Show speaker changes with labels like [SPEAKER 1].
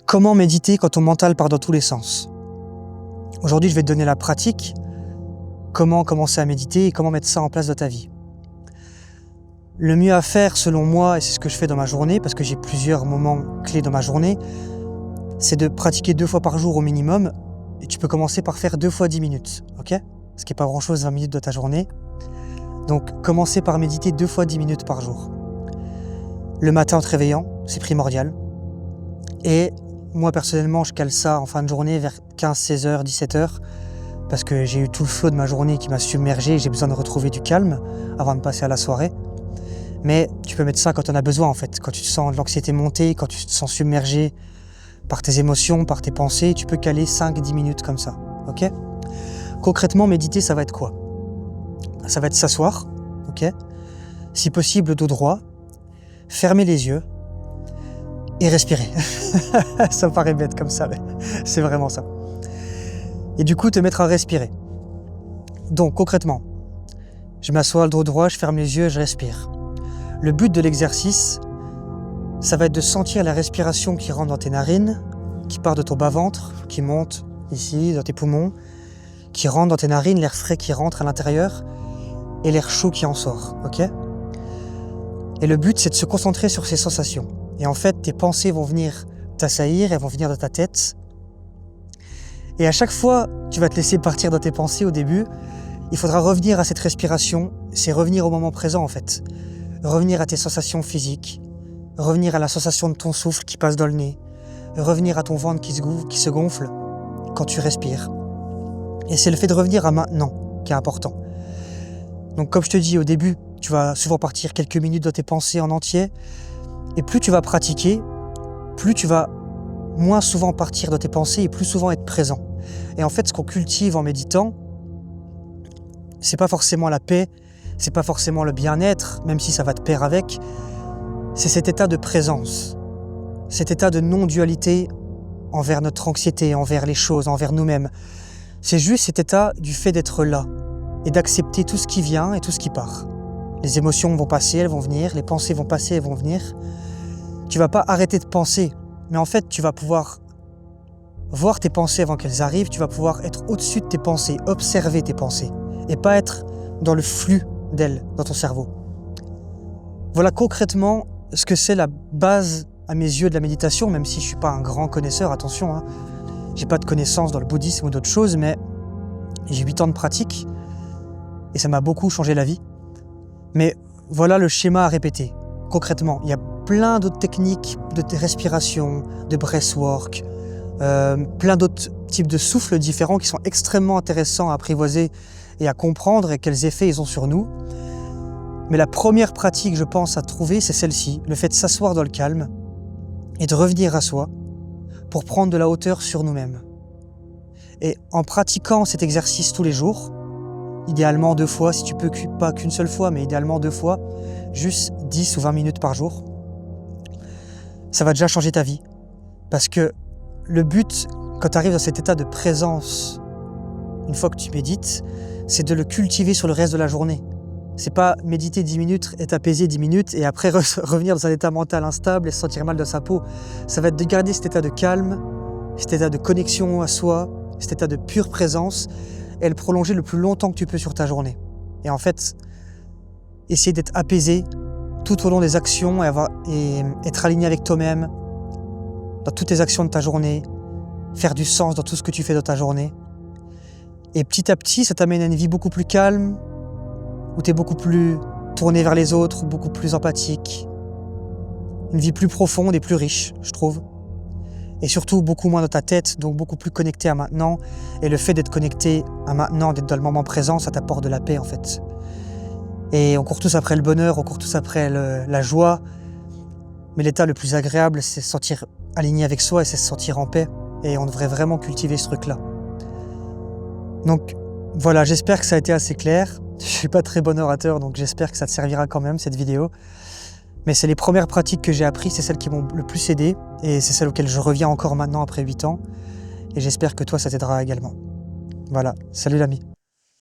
[SPEAKER 1] Comment méditer quand ton mental part dans tous les sens? Aujourd'hui, je vais te donner la pratique, comment commencer à méditer et comment mettre ça en place dans ta vie. Le mieux à faire, selon moi, et c'est ce que je fais dans ma journée, parce que j'ai plusieurs moments clés dans ma journée, c'est de pratiquer 2 fois par jour au minimum, et tu peux commencer par faire 2 fois 10 minutes, ok? Ce qui n'est pas grand-chose, 20 minutes de ta journée. Donc, commencer par méditer 2 fois 10 minutes par jour. Le matin en te réveillant, c'est primordial. Et moi, personnellement, je cale ça en fin de journée vers 15, 16 heures, 17 heures, parce que j'ai eu tout le flot de ma journée qui m'a submergé et j'ai besoin de retrouver du calme avant de passer à la soirée. Mais tu peux mettre ça quand on a besoin, en fait. Quand tu te sens l'anxiété monter, quand tu te sens submergé par tes émotions, par tes pensées, tu peux caler 5-10 minutes comme ça, ok? Concrètement, méditer, ça va être quoi? Ça va être s'asseoir, ok? Si possible, dos droit, fermer les yeux et respirer. Ça me paraît bête comme ça, mais c'est vraiment ça. Et du coup, te mettre à respirer. Donc, concrètement, je m'assois le dos droit, je ferme les yeux, je respire. Le but de l'exercice, ça va être de sentir la respiration qui rentre dans tes narines, qui part de ton bas-ventre, qui monte ici, dans tes poumons, qui rentre dans tes narines, l'air frais qui rentre à l'intérieur, et l'air chaud qui en sort, ok? Et le but, c'est de se concentrer sur ces sensations. Et en fait, tes pensées vont venir t'assaillir, elles vont venir de ta tête. Et à chaque fois, tu vas te laisser partir dans tes pensées au début. Il faudra revenir à cette respiration, c'est revenir au moment présent en fait. Revenir à tes sensations physiques, revenir à la sensation de ton souffle qui passe dans le nez, revenir à ton ventre qui se gonfle quand tu respires. Et c'est le fait de revenir à maintenant qui est important. Donc comme je te dis au début, tu vas souvent partir quelques minutes dans tes pensées en entier. Et plus tu vas pratiquer, plus tu vas moins souvent partir dans tes pensées et plus souvent être présent. Et en fait, ce qu'on cultive en méditant, c'est pas forcément la paix, c'est pas forcément le bien-être, même si ça va de pair avec, c'est cet état de présence, cet état de non-dualité envers notre anxiété, envers les choses, envers nous-mêmes. C'est juste cet état du fait d'être là et d'accepter tout ce qui vient et tout ce qui part. Les émotions vont passer, elles vont venir, les pensées vont passer, elles vont venir. Tu vas pas arrêter de penser, mais en fait, tu vas pouvoir voir tes pensées avant qu'elles arrivent, tu vas pouvoir être au-dessus de tes pensées, observer tes pensées, et pas être dans le flux d'elles, dans ton cerveau. Voilà concrètement ce que c'est la base, à mes yeux, de la méditation, même si je suis pas un grand connaisseur, attention, hein. J'ai pas de connaissances dans le bouddhisme ou d'autres choses, mais j'ai 8 ans de pratique, et ça m'a beaucoup changé la vie. Mais voilà le schéma à répéter. Concrètement, il y a plein d'autres techniques de respiration, de breathwork, plein d'autres types de souffles différents qui sont extrêmement intéressants à apprivoiser et à comprendre et quels effets ils ont sur nous. Mais la première pratique, je pense, à trouver, c'est celle-ci, le fait de s'asseoir dans le calme et de revenir à soi pour prendre de la hauteur sur nous-mêmes. Et en pratiquant cet exercice tous les jours, idéalement 2 fois, si tu peux pas qu'une seule fois, mais idéalement 2 fois, juste 10 ou 20 minutes par jour, ça va déjà changer ta vie. Parce que le but, quand tu arrives dans cet état de présence, une fois que tu médites, c'est de le cultiver sur le reste de la journée. C'est pas méditer 10 minutes et t'apaiser 10 minutes et après revenir dans un état mental instable et se sentir mal dans sa peau. Ça va être de garder cet état de calme, cet état de connexion à soi, cet état de pure présence et le prolonger le plus longtemps que tu peux sur ta journée. Et en fait, essayer d'être apaisé tout au long des actions et être aligné avec toi-même dans toutes tes actions de ta journée, faire du sens dans tout ce que tu fais dans ta journée. Et petit à petit, ça t'amène à une vie beaucoup plus calme, où tu es beaucoup plus tourné vers les autres, beaucoup plus empathique. Une vie plus profonde et plus riche, je trouve. Et surtout beaucoup moins dans ta tête, donc beaucoup plus connecté à maintenant. Et le fait d'être connecté à maintenant, d'être dans le moment présent, ça t'apporte de la paix en fait. Et on court tous après le bonheur, on court tous après la joie. Mais l'état le plus agréable, c'est se sentir aligné avec soi et c'est se sentir en paix. Et on devrait vraiment cultiver ce truc-là. Donc voilà, j'espère que ça a été assez clair. Je suis pas très bon orateur, donc j'espère que ça te servira quand même, cette vidéo. Mais c'est les premières pratiques que j'ai apprises, c'est celles qui m'ont le plus aidé. Et c'est celles auxquelles je reviens encore maintenant après 8 ans. Et j'espère que toi, ça t'aidera également. Voilà, salut l'ami.